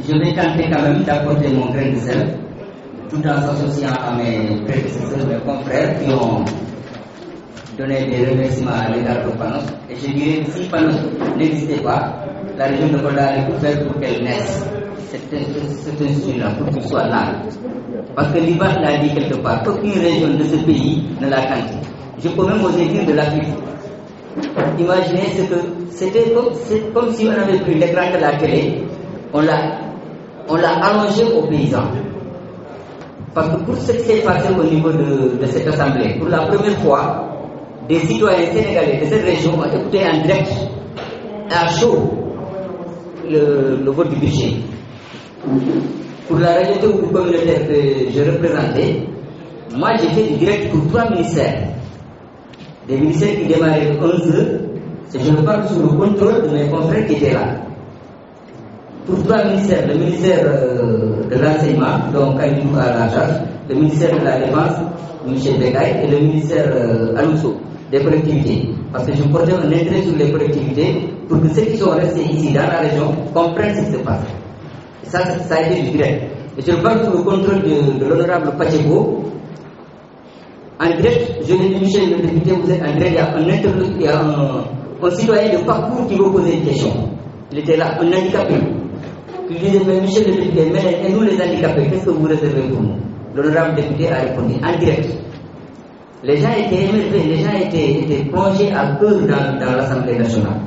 je vais tenter quand même d'apporter mon grain de sel, tout en s'associant à mes prédécesseurs, mes confrères qui ont donné des remerciements à l'égard de Panos. Et je dirais que si Panos n'existait pas, la région de Kolda allait tout faire pour qu'elle naisse. Cet institut-là, pour qu'il soit là. Parce que l'Ibar l'a dit quelque part, aucune région de ce pays ne l'a tenté. Je peux même oser dire de l'Afrique. Imaginez ce que c'était comme si on avait pris l'écran de la télé, on l'a allongé aux paysans. Parce que pour ce qui s'est passé au niveau de cette assemblée, pour la première fois, des citoyens sénégalais de cette région ont écouté en direct, à chaud, le vote du budget. Pour la région communautaire que je représentais, moi j'étais du direct pour 3 ministères. Des ministères qui démarraient de 11h, je me parle sous le contrôle de mes confrères qui étaient là. Pour 3 ministères, le ministère de l'enseignement, dont Kalidou a la charge, le ministère de la défense, M. Bekay, et le ministère Alousso, des collectivités. Parce que je portais un intérêt sur les collectivités pour que ceux qui sont restés ici dans la région comprennent ce qui se passe. Et ça a été du direct. Et je parle sous le contrôle de l'honorable Pachebo. En direct, je l'ai dit, Michel le député, vous êtes en direct, il y a un citoyen de parcours qui vous poser une question. Il était là, un handicapé. Il disait, mais Michel le député, mais nous les handicapés, qu'est-ce que vous réservez pour nous? L'honorable député a répondu, en direct. Les gens étaient émerveillés, les gens étaient plongés à cœur dans l'Assemblée nationale.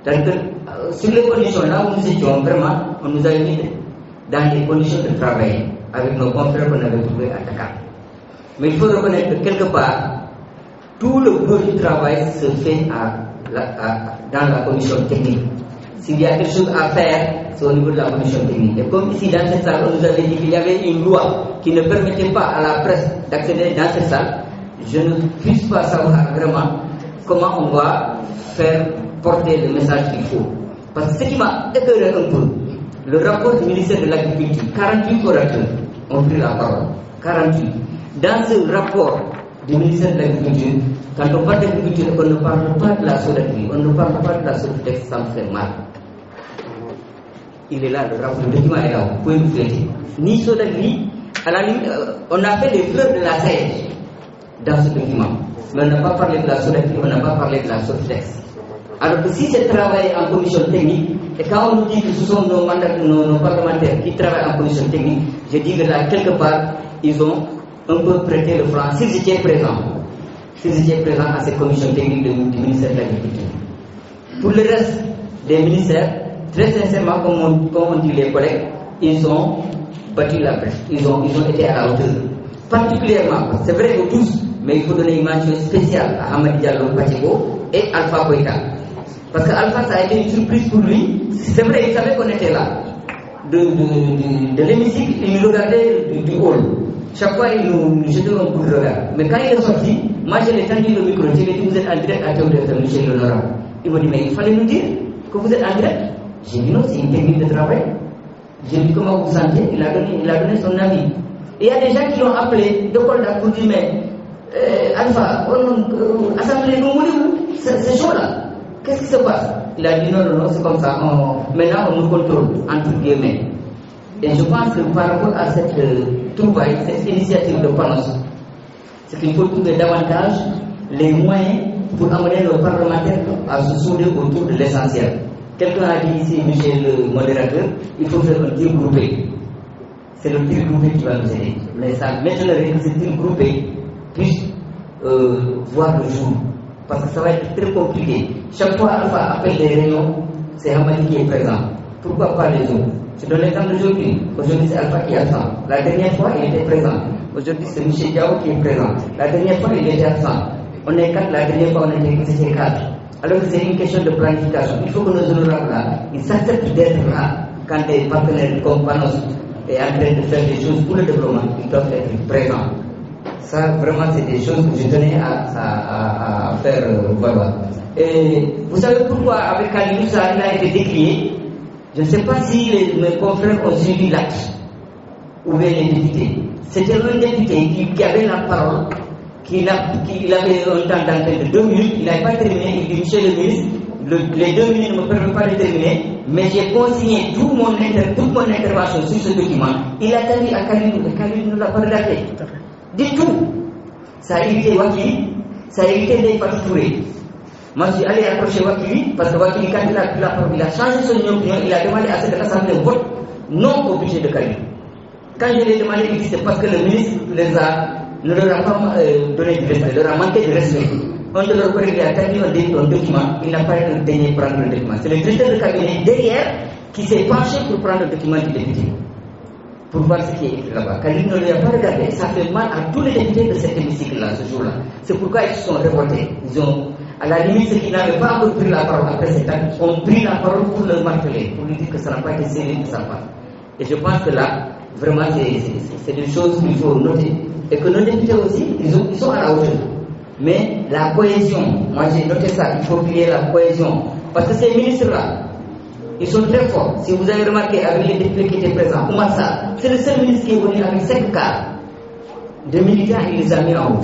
C'est-à-dire que sur les conditions là où nous étions, vraiment, on nous a mis dans des conditions de travail avec nos confrères qu'on avait trouvés à Dakar. Mais il faut reconnaître que quelque part, tout le boulot du travail se fait dans la commission technique. S'il y a quelque chose à faire, c'est au niveau de la commission technique. Et comme ici dans cette salle, on nous avait dit qu'il y avait une loi qui ne permettait pas à la presse d'accéder dans cette salle, je ne puisse pas savoir vraiment comment on va faire porter le message qu'il faut. Parce que ce qui m'a écœuré un peu, le rapport du ministère de l'Agriculture, 48 orateurs ont pris la parole. 48. Dans ce rapport du ministère de l'Agriculture, quand on parle d'agriculture, on ne parle pas de la Sodagri, on ne parle pas de la Sodagri, ça me fait mal. Il est là, le rapport, le document est là, vous pouvez nous fêter. Ni Sodagri, à la limite, on a fait les fleurs de la sèche dans ce document. Mais on n'a pas parlé de la Sodagri, on n'a pas parlé de la Sodflex. Alors que si c'est travaillé en commission technique, et quand on nous dit que ce sont nos parlementaires qui travaillent en commission technique, je dis que là, quelque part, ils ont un peu prêté le flanc, s'ils étaient présents à cette commission technique du ministère de l'Agriculture. Pour le reste des ministères, très sincèrement, comme on dit les collègues, ils ont battu la brèche, ils ont été à la hauteur. Particulièrement, c'est vrai que tous, mais il faut donner une mention spéciale à Hamad Diallo Pachego et Alpha Koïta. Parce que Alpha, ça a été une surprise pour lui. C'est vrai, il savait qu'on était là. De l'hémicycle, il nous regardait du hall. Chaque fois, il nous jetait un coup de regard. Mais quand il est sorti, moi je l'ai tendu le micro. Je lui ai dit, vous êtes en direct à Théodore, monsieur l'honorable. Il m'a dit, mais il fallait nous dire que vous êtes en direct. J'ai dit, non, c'est une technique de travail. J'ai dit, comment vous vous sentez? Il a donné son avis. Et il y a des gens qui l'ont appelé de Kolda pour dire, mais Alpha, assemblée, nous voulons, c'est chaud là. Qu'est-ce qui se passe? Il a dit, non, c'est comme ça. Maintenant, on nous contrôle, entre guillemets. Et je pense que par rapport à cette trouvaille, cette initiative de Panos, c'est qu'il faut trouver davantage les moyens pour amener nos parlementaires à se souder autour de l'essentiel. Quelqu'un a dit ici, monsieur le modérateur, il faut faire un tir groupé. C'est le tir groupé qui va nous aider. Mais ça m'étonnerait que ce tir groupé puisse voir le jour. Parce que ça va être très compliqué. Chaque fois Alpha appelle des réunions, c'est Hamadi qui est présent. Pourquoi pas les autres? Je donne l'exemple d'aujourd'hui. Aujourd'hui, c'est Alpha qui est absent. La dernière fois, il était présent. Aujourd'hui, c'est M. Diao qui est présent. La dernière fois, il était absent. On est 4, la dernière fois, on était 4. Alors que c'est une question de planification. Il faut que nos honorables là, ils s'acceptent d'être là quand des partenaires comme Panos est en train de faire des choses pour le développement. Ils doivent être présents. Ça, vraiment, c'est des choses que je tenais à faire valoir. Et vous savez pourquoi, avec Kalidou, ça a été décrié? Je ne sais pas si mes confrères ont suivi l'acte ou bien les députés. C'était un député qui avait la parole, il avait un temps d'antenne de 2 minutes, il n'avait pas terminé, il dit, monsieur le ministre, les 2 minutes ne me permettent pas de terminer, mais j'ai consigné toute mon intervention sur ce document. Il a tenu à Kalidou, et Kalidou ne l'a pas regardé. Du tout. Ça a évité Wakili, ça a évité les Fatou Touré. Moi, je suis allé approcher Wakili, parce que Wakili, quand il a pris la parole, il a changé son opinion, il a demandé à ce que l'Assemblée vote non au budget de Kalidou. Quand je l'ai demandé, il dit c'est parce que le ministre ne leur a pas donné du respect, leur a manqué de respect. On de leur collègue a terminé un document, il n'a pas daigné prendre le document. C'est le directeur de cabinet derrière qui s'est penché pour prendre le document du député, pour voir ce qui est écrit là-bas. Kalidou ne lui a pas regardé, ça fait mal à tous les députés de cet hémicycle-là, ce jour-là. C'est pourquoi ils se sont révoltés. Ils ont, à la limite, ceux qui n'avaient pas encore pris la parole après cet acte, ont pris la parole pour le marteler, pour lui dire que ça n'a pas été sérieux de sa part. Et je pense que là, vraiment, c'est des choses qu'il faut noter. Et que nos députés aussi, ils sont à la hauteur. Mais la cohésion, moi j'ai noté ça, il faut créer la cohésion. Parce que ces ministres-là, ils sont très forts. Si vous avez remarqué avec les députés qui étaient présents, Oumar Sarr, c'est le seul ministre qui est venu avec 5 cas de militaires, il les a mis en haut.